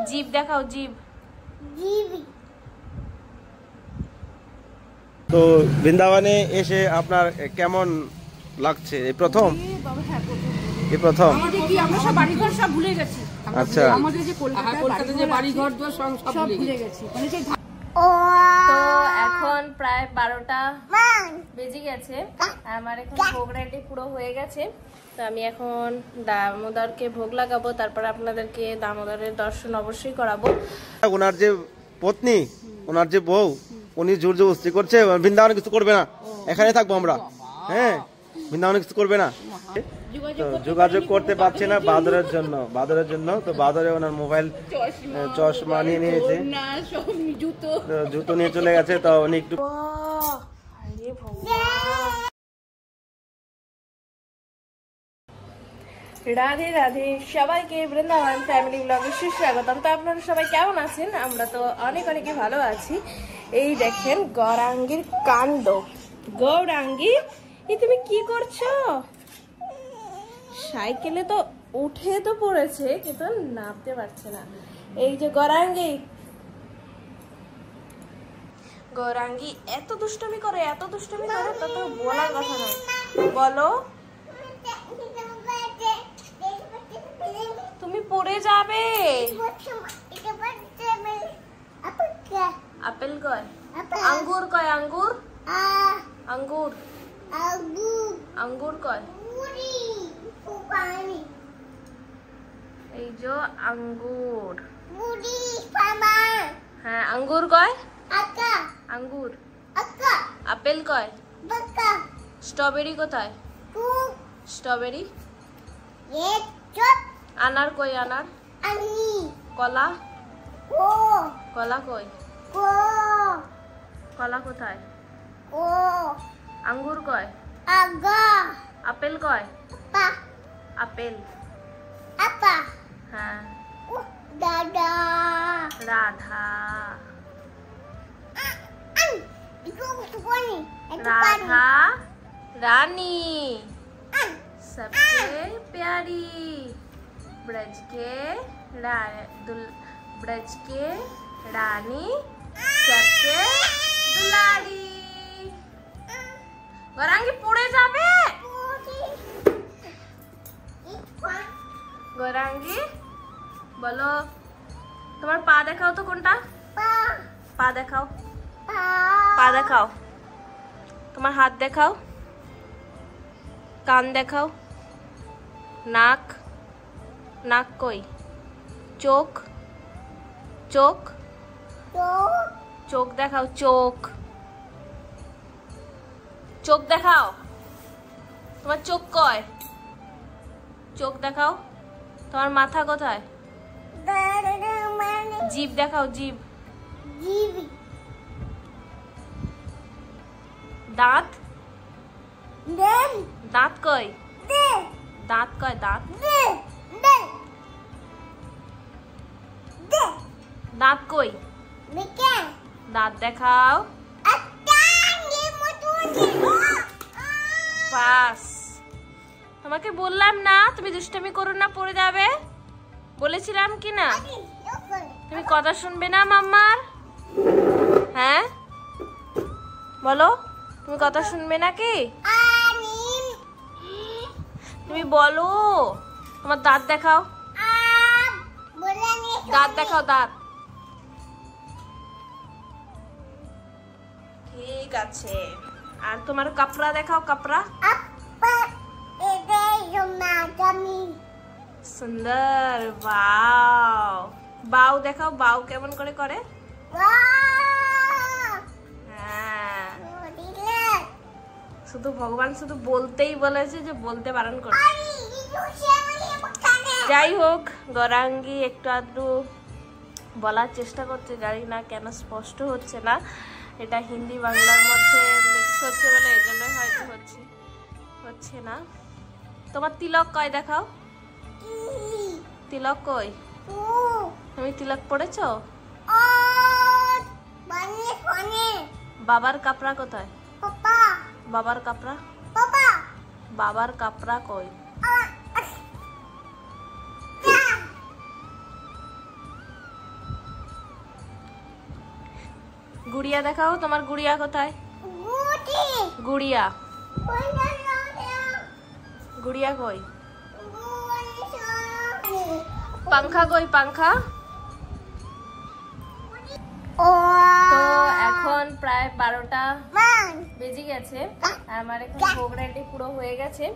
জিভ দেখাও, জিভ। তো বৃন্দাবনে এসে আপনার কেমন লাগছে? এই প্রথম? এই প্রথম? আমরা সব বাড়িঘর সব ভুলে গেছি। আচ্ছা, আমাদের যে কলকাতাতে যে বাড়িঘর সব ভুলে গেছি। মানে সেই তো এখন প্রায় 12টা বেজে গেছে। আমার এখন ভোগ রেডি পুরো হয়ে গেছে। তো আমি এখন দামোদরকে ভোগ লাগাবো, তারপর আপনাদেরকে দামোদরের দর্শন অবশ্যই করাবো। ওনার যে পত্নী, ওনার যে বউ, উনি জোর জবরদস্তি করছে বৃন্দাবনে কিছু করবে না, এখানে থাকবো আমরা। হ্যাঁ, বৃন্দাবনে কিছু করবে না। তো যোগাযোগ করতে পারছে না বাদরের জন্য। তো বাদরে ওনার মোবাইল চশমা নিয়ে নিয়েছে, জুতো নিয়ে চলে গেছে। তো উনি একটু রাধে রাধে সবাইকে, বৃন্দাবন ফ্যামিলি ব্লগে সুস্বাগতম। তো আপনারা সবাই কেমন আছেন? আমরা তো অনেকে ভালো আছি। এই দেখেন গৌরাঙ্গীর কাণ্ড। গৌরাঙ্গী, তুমি কি করছো? সাইকেলে তো উঠে তো পড়েছে, কিন্তু নামতে পারছে না। এই যে গৌরাঙ্গী এত দুষ্টুমি করে তা তো বলার কথা নয়। বলো, তুমি পড়ে যাবে। আপেল কয়? আঙ্গুর কয়? আঙ্গুর কয়? এই যে আঙ্গুর। হ্যাঁ, আঙ্গুর কয়? আঙ্গুর। আপেল কয়? স্ট্রবেরি কোথায়? স্ট্রবেরি। আনার কই? আনার। কলা? কলা কই? কলা কোথায়? আঙ্গুর কয়? আপেল কয়? আপেল। হ্যাঁ, রাধা। राधा रानी सबसे प्यारी, ब्रज के रानी सबसे दुलारी। गौरांगी पड़े जाबे। गौरांगी बोलो, तुम्हार पा देखाओ तो कोनटा? पा देखाओ, पा देखाओ। तुम्हार हाथ देखाओ, कान देखाओ, नाक कोई? चोक देखाओ, चोक देखाओ। तुम्हार चोक कय? चोक देखाओ। तुम्हार माथा कोथाय? जीभ देखाओ, जीभ। दांत कय? दांत कय? दांत कई? दांत देखाओ। पास। তোমাকে বললাম না তুমি দুষ্টামি করো না, পড়ে যাবে। বলেছিলাম কি না? তুমি কথা শুনবে না মাম্মার? হ্যাঁ বলো, তুমি কথা শুনবে নাকি? তুমি বলো। তোমার দাঁত দেখাও, দাঁত দেখাও, দাঁত। ঠিক আছে। আর তোমার কাপড়া দেখাও, কাপড়া। সুন্দর। বাও, বাও দেখাও, বাও কেমন করে করে? হ্যাঁ, শুধু ভগবান শুধু বলতেই বলেছে, যে বলতে বারণ করছে। যাই হোক, গৌরাঙ্গী একটু আধটু বলার চেষ্টা করছে, জানি না কেন স্পষ্ট হচ্ছে না। এটা হিন্দি বাংলার মধ্যে মিক্স হচ্ছে বলে এর জন্য হয়তো হচ্ছে না। তোমার তিলক কয় দেখাও? তিলক কই? তুমি তিলক পড়েছো? বাবার কাপড়া কোথায়? বাবার কাপড়া? বাবার কাপড়া কই? গুড়িয়া দেখাও, তোমার গুড়িয়া কোথায়? গুড়িয়া গুড়িয়া কই? পাংখা কই? পাংখা। তো এখন প্রায় 12টা বেজে গেছে, আমার এখন ভোগ রেডি পুরো হয়ে গেছে।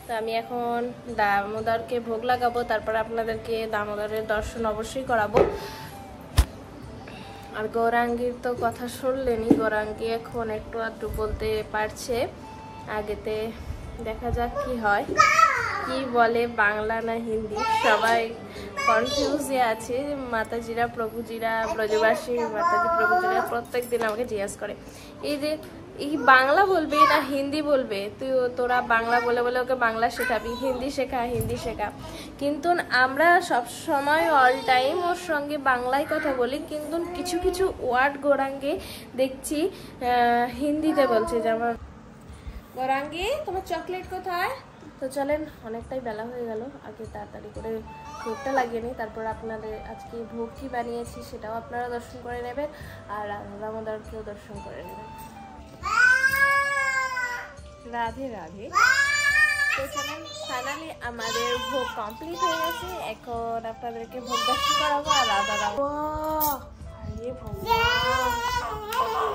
তো আমি এখন দামোদরকে ভোগ লাগাবো, তারপর আপনাদেরকে দামোদরের দর্শন অবশ্যই করাবো। আর গৌরাঙ্গীর তো কথা শুনলেনি, গৌরাঙ্গী এখন একটু আধটু বলতে পারছে, আগেতে দেখা যাক কি হয়, কি বলে, বাংলা না হিন্দি। সবাই কনফিউজে আছে, মাতাজিরা প্রভুজিরা ব্রজবাসী মাতাজি প্রভুজিরা প্রত্যেক দিন আমাকে জিজ্ঞাসা করে এই যে এই বাংলা বলবে না হিন্দি বলবে, তোরা বাংলা বলে বলে ওকে বাংলা শেখাবি, হিন্দি শেখা হিন্দি শেখা। কিন্তু আমরা সব সময় অল টাইম ওর সঙ্গে বাংলায় কথা বলি, কিন্তু কিছু কিছু ওয়ার্ড গৌরাঙ্গে দেখছি হিন্দিতে বলছে। যেমন গৌরাঙ্গী তোমার চকলেট কোথায়? তো চলেন, অনেকটাই বেলা হয়ে গেল, আগে তাড়াতাড়ি করে ভোগটা লাগিয়ে নিই, তারপর আপনাদের আজকে ভোগ কি বানিয়েছি সেটাও আপনারা দর্শন করে নেবেন, আর দামোদরকেও দর্শন করে নেবেন। রাধে রাধে। তো চলেন, ফাইনালি আমাদের ভোগ কমপ্লিট হয়ে গেছে, এখন আপনাদেরকে ভোগ দর্শন করাবো। আর রাধা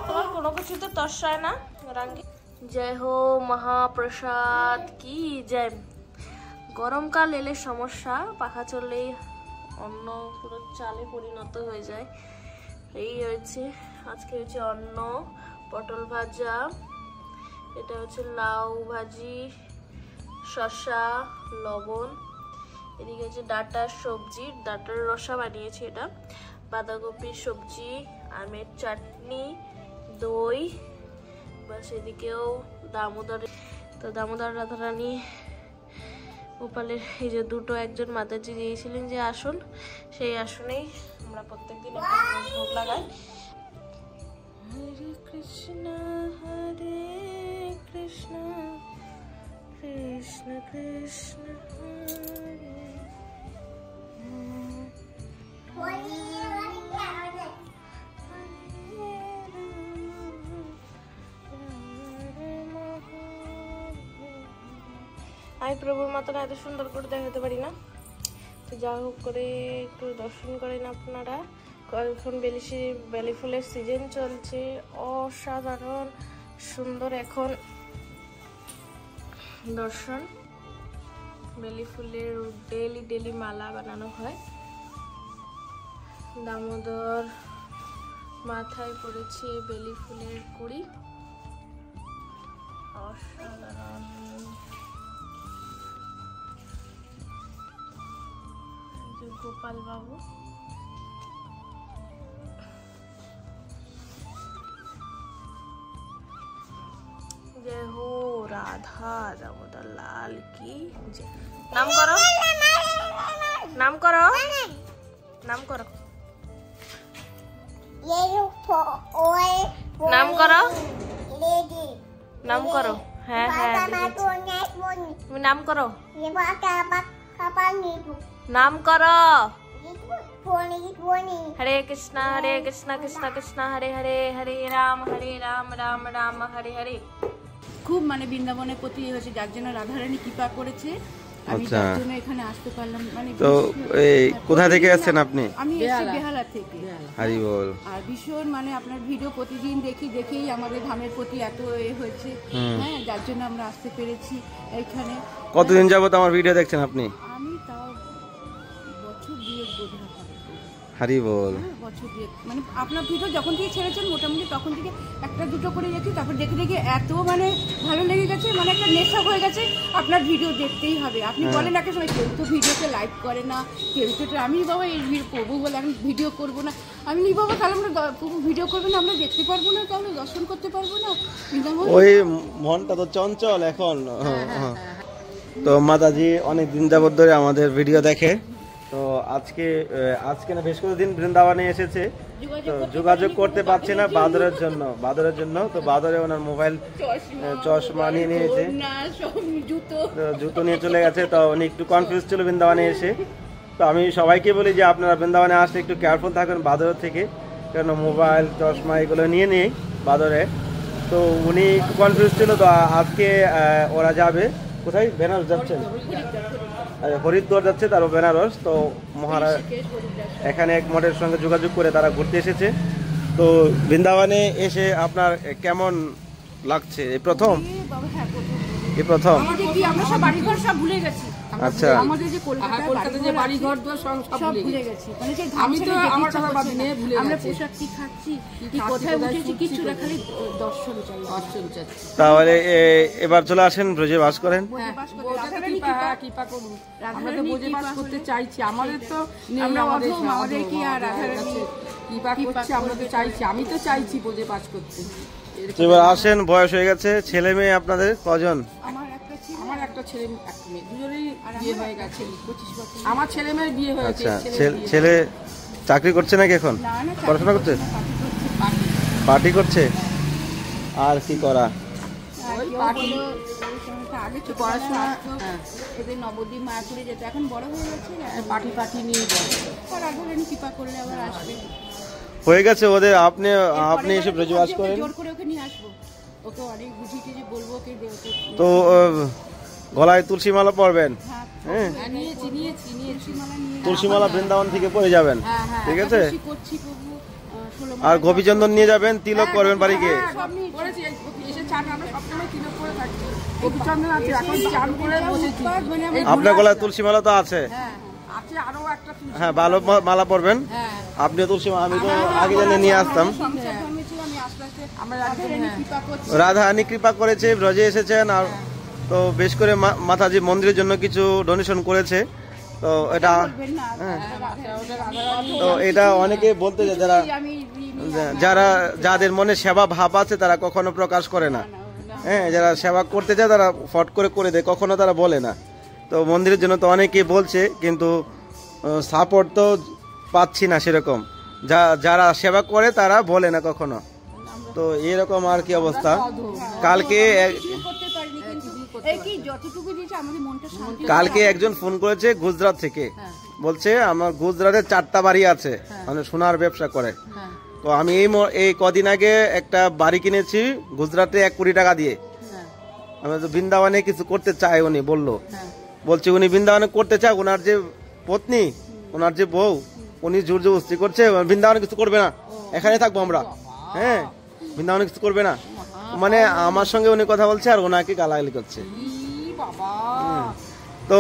তোমার কোনো কিছু তো তর্সায় না গৌরাঙ্গী। জয় হো মহাপ্রসাদ কি জয়। গরমকাল এলে সমস্যা, পাখা চললেই অন্ন পুরো চালে পরিণত হয়ে যায়। এই হয়েছে আজকে, হচ্ছে অন্ন, পটল ভাজা, এটা হচ্ছে লাউ ভাজি, শসা, লবণ, এদিকে হচ্ছে ডাঁটার সবজি, ডাঁটার রসা বানিয়েছি, এটা বাঁধাকপির সবজি, আমের চাটনি, দই, বাস। এদিকেও দামোদর, তো দামোদর রাধারানী গোপালের এই যে দুটো একজন মাতাজি দিয়েছিলেন যে আসন, সেই আসনেই আমরা প্রত্যেকদিন ভোগ লাগাই। হরে কৃষ্ণ কৃষ্ণ কৃষ্ণ আমি প্রভুর মতন এত সুন্দর করে দেখাতে পারি না, তো যা হোক করে একটু দর্শন করেন আপনারা। এখন বেলি ফুলের সিজন চলছে, অসাধারণ সুন্দর এখন দর্শন। বেলি ফুলের ডেলি মালা বানানো হয়। দামোদর মাথায় পড়েছে বেলি ফুলের কুড়ি, অসাধারণ। গোপাল বাবু, जय हो राधा दामोदर लाल की जय। नाम करो, नाम करो, नाम करो, नाम करो, नाम करो। হ্যাঁ হ্যাঁ তুমি নাম করো, নাম করো। हरे कृष्णा कृष्ण कृष्ण हरे हरे, हरे राम राम राम हरे हरे। খুব মানে বৃন্দাবনের প্রতি হয়েছে, যার জন্য রাধারানী কৃপা করেছে, আমি তার জন্য এখানে আসতে পারলাম। মানে তো এই কোথা থেকে আসছেন আপনি? আমি এসেছি বেহালা থেকে। হরি বল। আর ভীষণ মানে আপনার ভিডিও প্রতিদিন দেখেই আমাদের ধামের প্রতি এত হয়েছে, হ্যাঁ, যার জন্য আমরা আসতে পেরেছি এইখানে। কতদিন যাবত আমার ভিডিও দেখছেন আপনি? আমি তাও বছর দুয়েক বোধ হয়। হরি বল। বছর দুয়েক মানে আপনার ভিডিও যখন থেকে ছেড়েছেন মোটামুটি তখন থেকে একটা দুটো করে গেছি, তারপর দেখে দেখে এত মানে ভালো লেগে গেছে, মানে একটা নেশা হয়ে গেছে, আপনার ভিডিও দেখতেই হবে। আপনি বলেন একটা সময় কেউ তো ভিডিওতে লাইক করে না, কেউ তো, আমি বাবা এই প্রভু বলে আমি ভিডিও করবো না, আমি নি বাবা তাহলে আমরা প্রভু ভিডিও করবো না, আমরা দেখতে পারবো না, তাহলে দর্শন করতে পারবো না। ওই মনটা তো চঞ্চল এখন। তো মাতাজি অনেক দিন যাবত ধরে আমাদের ভিডিও দেখে, তো আজকে না বেশ কয়েকদিন বৃন্দাবনে এসেছে, তো যোগাযোগ করতে পারছে না বাদরের জন্য। তো বাদরে ওনার মোবাইল চশমা নিয়ে নিয়েছে, জুতো নিয়ে চলে গেছে, তো উনি একটু কনফিউজ ছিল বৃন্দাবনে এসে। তো আমি সবাইকে বলি যে আপনারা বৃন্দাবনে আসলে একটু কেয়ারফুল থাকবেন বাদরের থেকে, কেন মোবাইল চশমা এগুলো নিয়ে নিই বাজারে। তো উনি কনফিউজ ছিল, তো আজকে ওরা যাবে কোথায়, বেনারস যাচ্ছেন, হরিদ্বার যাচ্ছে, তারও বেনারস। তো মহারাজ এখানে এক মঠের সঙ্গে যোগাযোগ করে তারা ঘুরতে এসেছে। তো বৃন্দাবনে এসে আপনার কেমন লাগছে? এই প্রথম? এই প্রথম? আমরা সব বাড়িঘর সব ভুলে গেছি। আচ্ছা, আমাদের যে কলকাতায় যে বাড়িঘর সব ভুলে গেছি। মানে যে আমি তো আমার কথা বাদ দিয়ে ভুলে গেছি। আমরা পোশাক কি খাচ্ছি, কি কোথায় উঠেছি, কিছু না, খালি দর্শন চাই, দর্শন চাই। তাহলে এবার চলে আসেন, ব্রজে বাস করেন। কৃপা করুন, আমরা তো ব্রজে বাস করতে চাইছি। আমাদের তো আমরা আমাদের কি আর রাধারানী কৃপা করছে, আমরা তো চাইছি, আমি তো চাইছি ব্রজে বাস করতে। এবার আসেন, বয়স হয়ে গেছে, ছেলে মেয়ে আপনাদের কজন? আমার একটা ছেলে, একটা মেয়ে, দুজনেই বিয়ে হয়ে গেছে। 25 বছর আমার ছেলে মেয়ের বিয়ে হয়েছে। আচ্ছা, ছেলে চাকরি করছে নাকি এখন? পড়াশোনা করছে, পার্টি করছে। আর কি করা? আগে তো পড়াশোনা, এদের নবদ্বীপ মায়াপুরে যেত, এখন বড় হয়ে গেছে, পার্টি নিয়ে রাধারানী কৃপা করলে আবার আসবে। হয়ে গেছে ওদের। আপনি এসে ব্রজবাস করেন। জোর করে ওকে নিয়ে আসবো, ওকে অনেক বুঝিয়ে যে বলবো ওকে। তো গলায় তুলসী মালা পরবেন, হ্যাঁ, তুলসী মালা বৃন্দাবন থেকে পরে যাবেন, ঠিক আছে? আর গোপীচন্দন নিয়ে যাবেন, তিলক করবেন বাড়ি গিয়ে। আপনার গলায় তুলসী মালা তো আছে, হ্যাঁ, ভালো মালা পরবেন। আপনিও তুলসী মালা, আমি তো আগে জানে নিয়ে আসতাম। রাধারানী কৃপা করেছে, ব্রজে এসেছেন। আর তো বেশ করে মাতাজি মন্দিরের জন্য কিছু ডোনেশন করেছে। তো এটা, হ্যাঁ, তো এটা অনেকে বলতে, যাদের মনে সেবা ভাব আছে তারা কখনো প্রকাশ করে না, হ্যাঁ, যারা সেবা করতে চায় তারা ফট করে দেয়, কখনো তারা বলে না। তো মন্দিরের জন্য তো অনেকেই বলছে, কিন্তু সাপোর্ট তো পাচ্ছি না সেরকম। যারা সেবা করে তারা বলে না কখনো। তো এরকম আর কি অবস্থা। কালকে একজন ফোন করেছে গুজরাট থেকে, বলছে আমার গুজরাটে 4টা বাড়ি আছে, মানে সোনার ব্যবসা করে। তো আমি এই কদিন আগে একটা বাড়ি কিনেছি গুজরাটে 1 কোটি টাকা দিয়ে। আমি তো বৃন্দাবনে কিছু করতে চাই, উনি বলছে উনি বৃন্দাবনে করতে চায়। ওনার যে পত্নী, ওনার যে বউ, উনি জোর জবরদস্তি করছে, বৃন্দাবনে কিছু করবে না, এখানে থাকবো আমরা, হ্যাঁ, বৃন্দাবনে কিছু করবে না। মানে আমার সঙ্গে উনি কথা বলছে আর ওনাকে গালাগালি করছে। তো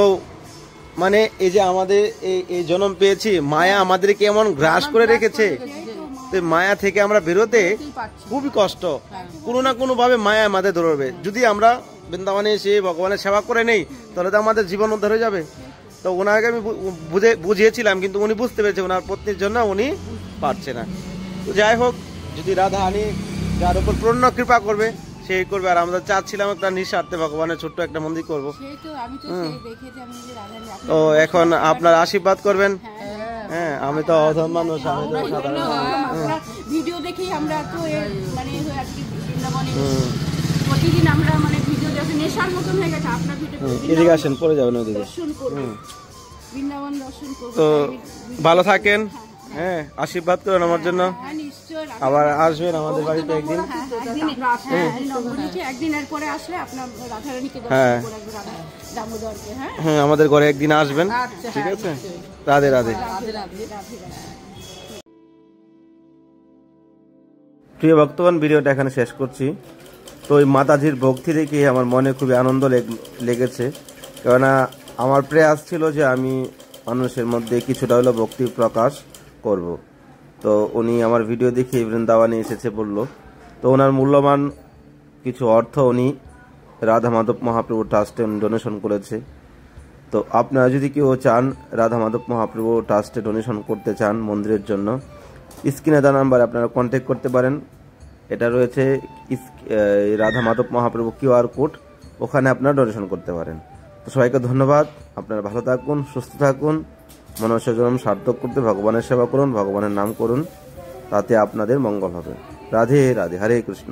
মানে এই যে আমাদের এই জন্ম পেয়েছি, মায়া আমাদের কেমন গ্রাস করে রেখেছে। তো মায়া থেকে আমরা বেরোতে খুবই কষ্ট, কোনো না কোনো ভাবে মায়া আমাদের ধরবে। যদি আমরা বৃন্দাবনে এসে ভগবানের সেবা করে নেই, তাহলে তো আমাদের জীবন উদ্ধার হয়ে যাবে। তো ওনাকে আমি বুঝিয়েছিলাম, কিন্তু উনি বুঝতে পেরেছে ওনার পত্নীর জন্য উনি পারছে না। তো যাই হোক, যদি রাধারানী যার উপর পূর্ণ কৃপা করবে সেই করবে। আর আমরা চাচ্ছিলাম একটা নিঃস্বার্থে ভগবানের ছোট্ট একটা মন্দির করবো। তো এখন আপনার আশীর্বাদ করবেন। হ্যাঁ, আমি তো অধম মানুষ, আমি তো সাধারণ ভিডিও দেখেই আমরা তো মানে প্রতিদিন আমরা মানে ভিডিও দেখে নেশার মতন হয়ে গেছে। আপনার ভিডিও এদিকে আসেন, পরে যাবেন ওদিকে, বৃন্দাবন দর্শন করব। তো ভালো থাকেন, হ্যাঁ, আশীর্বাদ করেন আমার জন্য। আবার আসবেন আমাদের বাড়িতে একদিন। একদিনের পরে আসলে আপনার রাধারানীকে হ্যাঁ, দামোদরকে, হ্যাঁ, আমাদের ঘরে একদিন আসবেন, ঠিক আছে? রাধে রাধে। প্রিয় ভক্তগণ, ভিডিওটা এখানে শেষ করছি। তো ওই মাতাজির ভক্তি দেখে আমার মনে খুবই আনন্দ লেগেছে, কেননা আমার প্রয়াস ছিল যে আমি মানুষের মধ্যে কিছুটা হলেও ভক্তি প্রকাশ করব। তো উনি আমার ভিডিও দেখে বৃন্দাবনে এসেছে বলল। তো ওনার মূল্যবান কিছু অর্থ উনি রাধা মাধব মহাপ্রভু ট্রাস্টে ডোনেশন করেছে। তো আপনারা যদি কেউ চান রাধা মাধব মহাপ্রভু ট্রাস্টে ডোনেশন করতে চান মন্দিরের জন্য, স্ক্রিনে দেওয়া নাম্বারে আপনারা কন্ট্যাক্ট করতে পারেন। এটা রয়েছে রাধা মাধব মহাপ্রভু QR কোড, ওখানে আপনারা ডোনেশন করতে পারেন। তো সবাইকে ধন্যবাদ। আপনারা ভালো থাকুন, সুস্থ থাকুন, মনুষ্য জন্ম সার্থক করতে ভগবানের সেবা করুন, ভগবানের নাম করুন, তাতে আপনাদের মঙ্গল হবে। রাধে রাধে, হরে কৃষ্ণ।